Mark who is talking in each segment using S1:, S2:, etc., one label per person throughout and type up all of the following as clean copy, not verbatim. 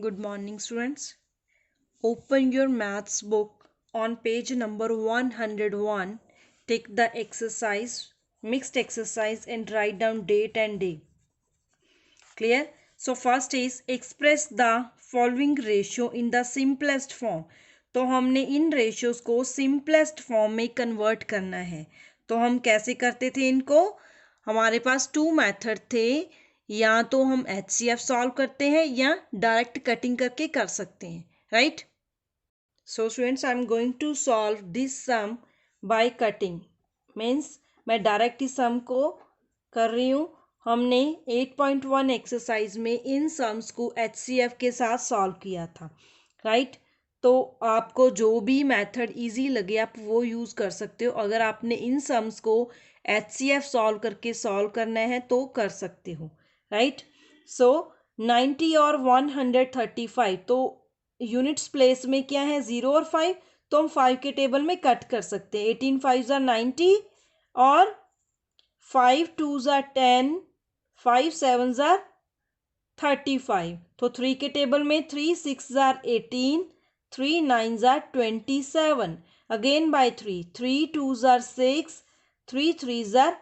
S1: Good morning, students. Open your maths book on page number 101. Take the exercise, mixed exercise, and write down date and day. Clear? So first is express the following ratio in the simplest form. तो हमने इन ratios को simplest form में convert करना है. तो हम कैसे करते थे इनको? हमारे पास two method थे. या तो हम HCF सॉल्व करते हैं या डायरेक्ट कटिंग करके कर सकते हैं, right? So students, I am going to solve this sum by cutting. Means मैं डायरेक्ट इस सम को कर रही हूँ. हमने 8.1 एक्सरसाइज में इन सम्स को HCF के साथ सॉल्व किया था, राइट? तो आपको जो भी मेथड इजी लगे आप वो यूज़ कर सकते हो. अगर आपने इन सम्स को HCF सॉल्व करके सॉल्व करना है तो कर सकते हो, राइट? सो 90 और 135, तो यूनिट्स प्लेस में क्या है, 0 और 5. तो हम 5 के टेबल में कट कर सकते हैं. 18 5 आर 90 और 5 2 आर 10, 5 7 आर 35. तो 3 के टेबल में 3 6 are 18, 3 9 are 27. Again by 3, 3 2 are 6, 3 3 are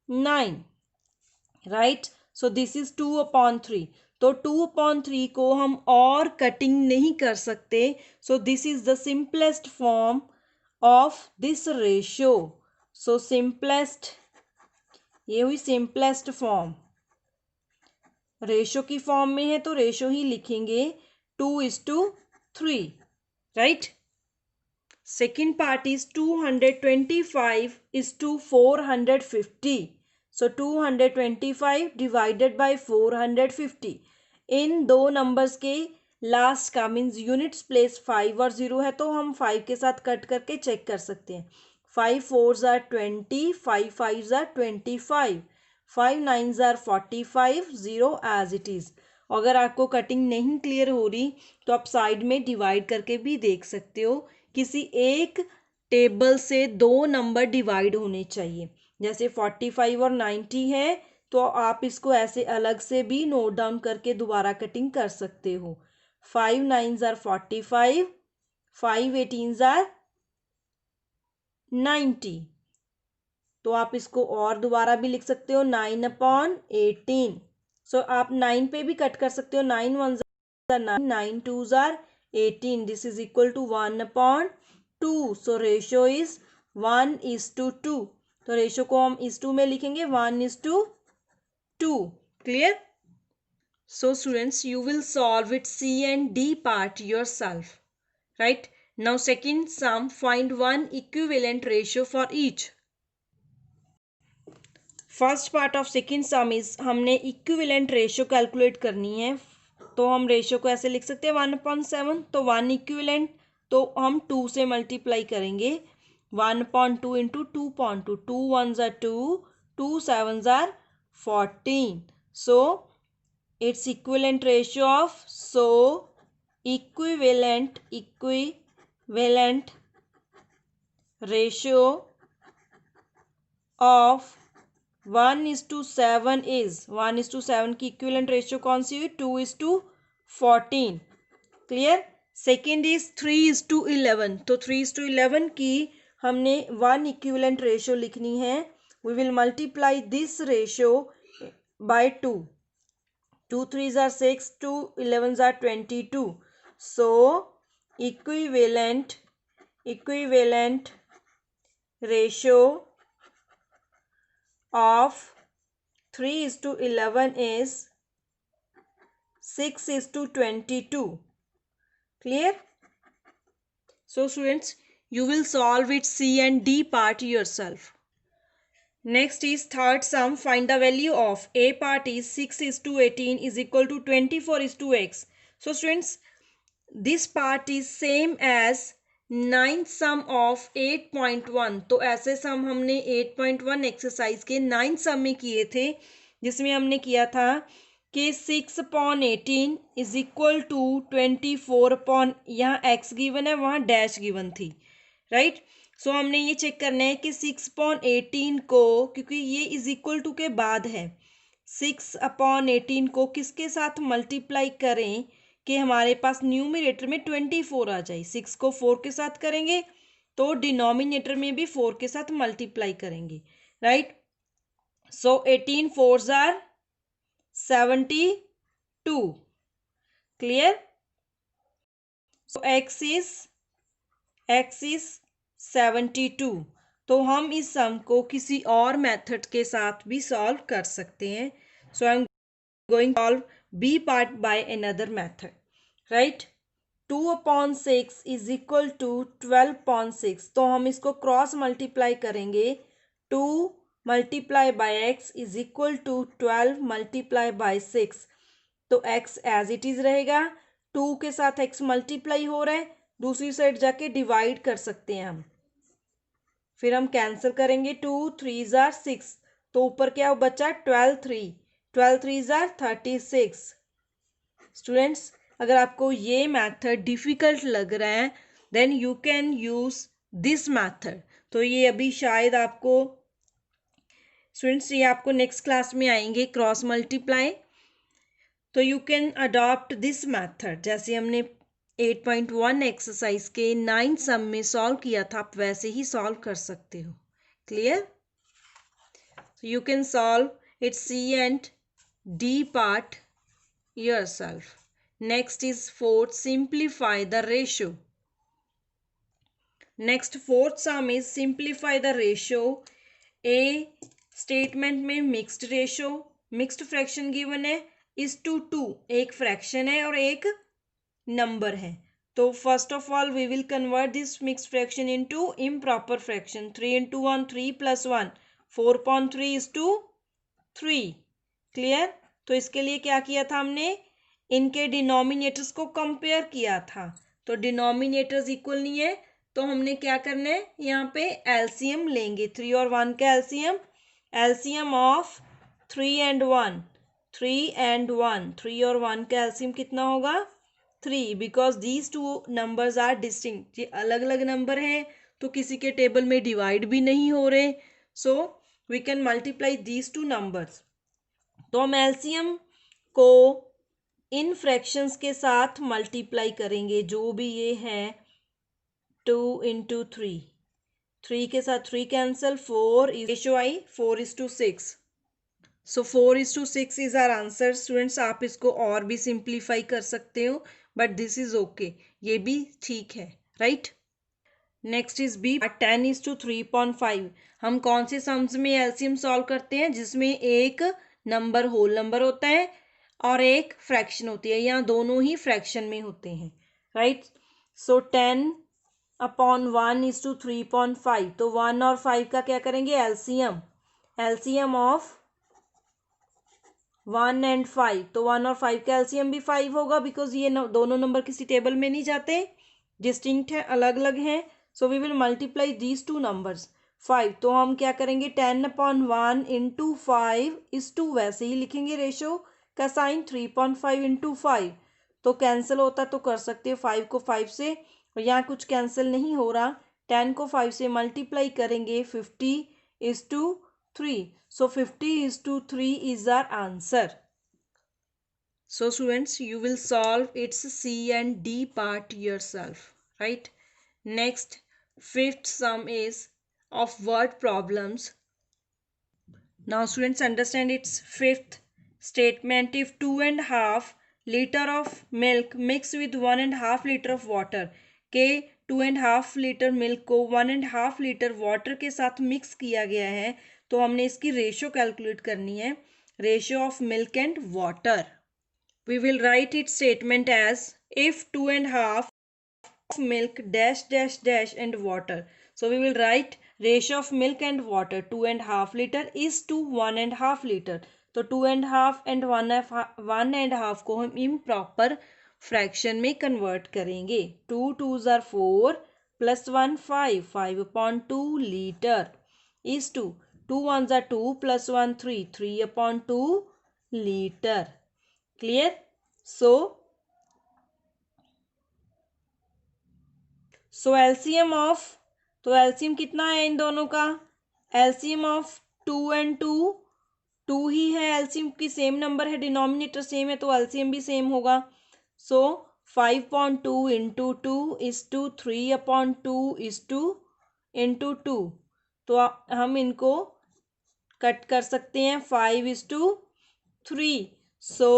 S1: 9, right? So this is 2/3. तो 2/3 को हम और कटिंग नहीं कर सकते. सो this is the simplest form of this ratio. So simplest, ये हुई सिंपलेस्ट फॉर्म. रेशियो की फॉर्म में है तो रेशियो ही लिखेंगे, 2:3, right? Second part is 225:450. So 225 divided by 450. इन दो नंबर्स के लास्ट का मीन्स यूनिट्स प्लेस 5 और 0 है तो हम 5 के साथ कट करके चेक कर सकते हैं. 5 4 are 20, 5 5 are 25, 5 9 are 45, 0 as it is. अगर आपको कटिंग नहीं क्लियर हो रही तो आप साइड में डिवाइड करके भी देख सकते हो. किसी एक टेबल से दो नंबर डिवाइड होने चाहिए. जैसे 45 और 90 है तो आप इसको ऐसे अलग से भी नोट डाउन करके दोबारा कटिंग कर सकते हो. 5 9 आर 45, 5 18 आर 90. तो आप इसको और दोबारा भी लिख सकते हो, 9/18. सो आप 9 पे भी कट कर सकते हो. 9 1 are 9, 9 2 are 18. This is equal to 1/2. So ratio is 1:2. तो रेशियो को हम इस 2 में लिखेंगे, 1:2. Clear? So students, you will solve it C and D part yourself, right? Now second sum, find one equivalent ratio for each. First part of second sum is हमने equivalent ratio calculate करनी है. तो हम ratio को ऐसे लिख सकते हैं, 1/7. तो 1 इक्विवेलेंट तो हम 2 से मल्टीप्लाई करेंगे. 1/2 into 2/2, 2 1 are 2, 2 7 are 14. So it's equivalent ratio of, so equivalent ratio of 1:7 is 1:7 की इक्विवेलेंट रेशियो कौन सी हुई, 2:14. क्लियर? Second is 3:11. तो 3:11 की हमने 1 इक्विवेलेंट रेशियो लिखनी है. We will multiply this ratio by 2. 2 3 are 6, 2 11 are 22. So equivalent ratio of 3:11 is 6:22. Clear? So students, you will solve it C and D part yourself. Next is third sum, find the value of A part is 6:18 is equal to 24:x. So students, this part is same as 9th sum of 8.1. तो ऐसे सम हमने 8.1 exercise के 9th सम में किए थे, जिसमें हमने किया था कि 6/18 इज इक्वल टू 24, यहाँ x गिवन है वहाँ डैश गिवन थी, राइट? सो हमने ये चेक करना है कि 6/18 को, क्योंकि ये इज इक्वल टू के बाद है, 6/18 को किसके साथ मल्टीप्लाई करें कि हमारे पास न्यूमरेटर में 24 आ जाए। 6 को 4 के साथ करेंगे तो डिनोमिनेटर में भी 4 के साथ मल्टीप्लाई करेंगे, right. So 18 4s are 72, clear. So x is 72। तो हम इस सम को किसी और मेथड के साथ भी सॉल्व कर सकते हैं। So I am going to solve B part by another method, right. 2/6 is equal to 12/6। तो हम इसको क्रॉस मल्टीप्लाई करेंगे। 2 multiply by x is equal to 12 multiply by 6। तो x एज इट इज रहेगा। 2 के साथ x मल्टीप्लाई हो रहा है, दूसरी साइड जाके डिवाइड कर सकते हैं हम। फिर हम कैंसिल करेंगे। 2 3s आर 6। तो ऊपर क्या बचा? 12 3s आर 36। स्टूडेंट्स, अगर आपको ये मेथड डिफिकल्ट लग रहा है then you can use this method. तो ये अभी शायद आपको स्टूडेंट्स ये आपको नेक्स्ट क्लास में आएंगे क्रॉस मल्टीप्लाई। तो you can adopt this method. जैसे हमने 8.1 एक्सरसाइज के 9 सम में सॉल्व किया था, आप वैसे ही सॉल्व कर सकते हो, clear. You can solve it C and D part yourself. Next is fourth, simplify the ratio. Next fourth sum is simplify the ratio. A statement में mixed ratio, mixed fraction given है is to 2, एक fraction है और एक number है। तो first of all we will convert this mixed fraction into improper fraction। 3 into 1 3 plus 1 4/3 is to 3, clear। तो इसके लिए क्या किया था हमने? इनके डिनोमिनेटर्स को कंपेयर किया था। तो डिनोमिनेटर्स इक्वल नहीं है तो हमने क्या करना है, यहाँ पे एलसीएम लेंगे। 3 और 1 का LCM, LCM of 3 and 1, 3 and 1, 3 और 1 का एलसीएम कितना होगा? 3, because these two numbers are distinct. ये अलग अलग नंबर हैं तो किसी के टेबल में डिवाइड भी नहीं हो रहे। So we can multiply these two numbers. तो हम एलसीएम को इन फ्रैक्शंस के साथ मल्टीप्लाई करेंगे, जो भी ये है। 2 into 3, 3 के साथ 3 कैंसल, 4 रेशियो आई 4:6। So 4:6 is our answer. Students, आप इसको और भी सिंप्लीफाई कर सकते हो बट दिस इज ओके, ये भी ठीक है, राइट। Next is B 10:3.5। हम कौन से सम्स में एलसीएम सॉल्व करते हैं? जिसमें एक नंबर होल नंबर होता है और एक फ्रैक्शन होती है, यहाँ दोनों ही फ्रैक्शन में होते हैं, राइट। सो 10/1:3.5। तो 1 और 5 का क्या करेंगे? LCM, LCM of 1 and 5। तो 1 और 5 का एलसीएम भी 5 होगा बिकॉज ये दोनों नंबर किसी टेबल में नहीं जाते, डिस्टिंक्ट है, अलग अलग हैं। So we will multiply these two numbers. 5 तो हम क्या करेंगे? 10/1 into 5 is 2, वैसे ही लिखेंगे रेशो का साइन। 3.5 into 5 तो कैंसिल होता तो कर सकते हो 5 को 5 से, और यहाँ कुछ कैंसिल नहीं हो रहा। 10 को 5 से मल्टीप्लाई करेंगे, 50:3। So 50:3 is our answer. So students, you will solve its C and D part yourself, right? Next, fifth sum is of word problems. Now students, understand its fifth statement. If 2.5 liter of milk mixed with 1.5 liter of water, के 2.5 litre milk को 1.5 litre water के साथ mix किया गया है, तो हमने इसकी रेशियो कैलकुलेट करनी है, ratio of milk and water. We will write it statement as if 2.5 milk dash dash dash and water. So we will write ratio of milk and water 2.5 liter is to 1.5 liter. तो 2.5 and 1.5 को हम improper fraction में convert करेंगे। 2 2s are 4 plus 1 5, 5/2 liter is to 2 1s are 2 plus 1 3, 3/2 liter. Clear? So LCM of, तो LCM कितना है इन दोनों का? एलसीएम ऑफ 2 and 2, 2 ही है एलसीएम की, सेम नंबर है, डिनोमिनेटर सेम है तो एलसीएम भी सेम होगा। So 5/2 into 2 is to 3/2 is to into 2. तो हम इनको कट कर सकते हैं 5:3. So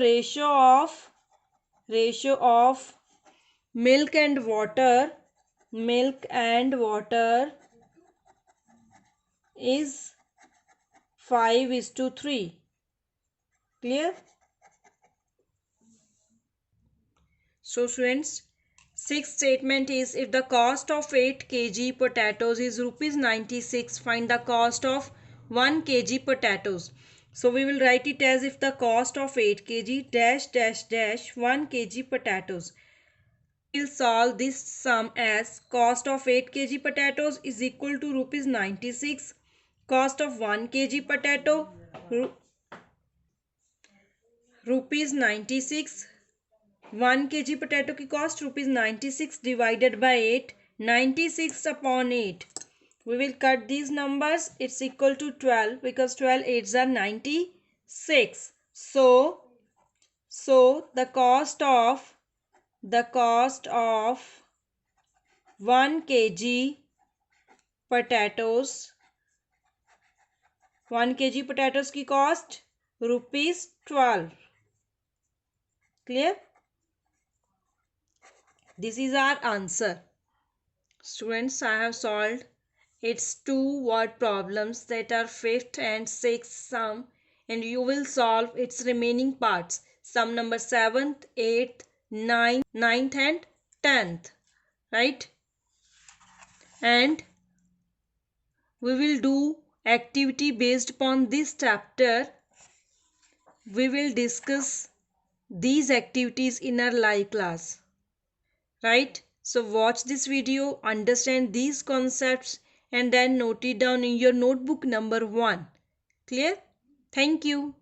S1: ratio of milk and water is 5:3. Clear? So students, sixth statement is if the cost of 8 kg potatoes is rupees 96, find the cost of 1 kg potatoes. So we will write it as if the cost of 8 kg dash dash dash 1 kg potatoes. We will solve this sum as cost of 8 kg potatoes is equal to rupees 96. Cost of 1 kg potato rupees 96. 1 kg potato की cost rupees 96 divided by 8. 96 upon 8. We will cut these numbers. It's equal to 12 because 12 8s are 96. So the cost of 1 kg potatoes, 1 kg potatoes की cost rupees 12. Clear? This is our answer. Students, I have solved its 2 word problems that are 5th and 6th sum, and you will solve its remaining parts, sum number 7th, 8th, 9th and 10th, right? And we will do activity based upon this chapter. We will discuss these activities in our live class, right? So watch this video, understand these concepts, and then note it down in your notebook number 1. Clear? Thank you.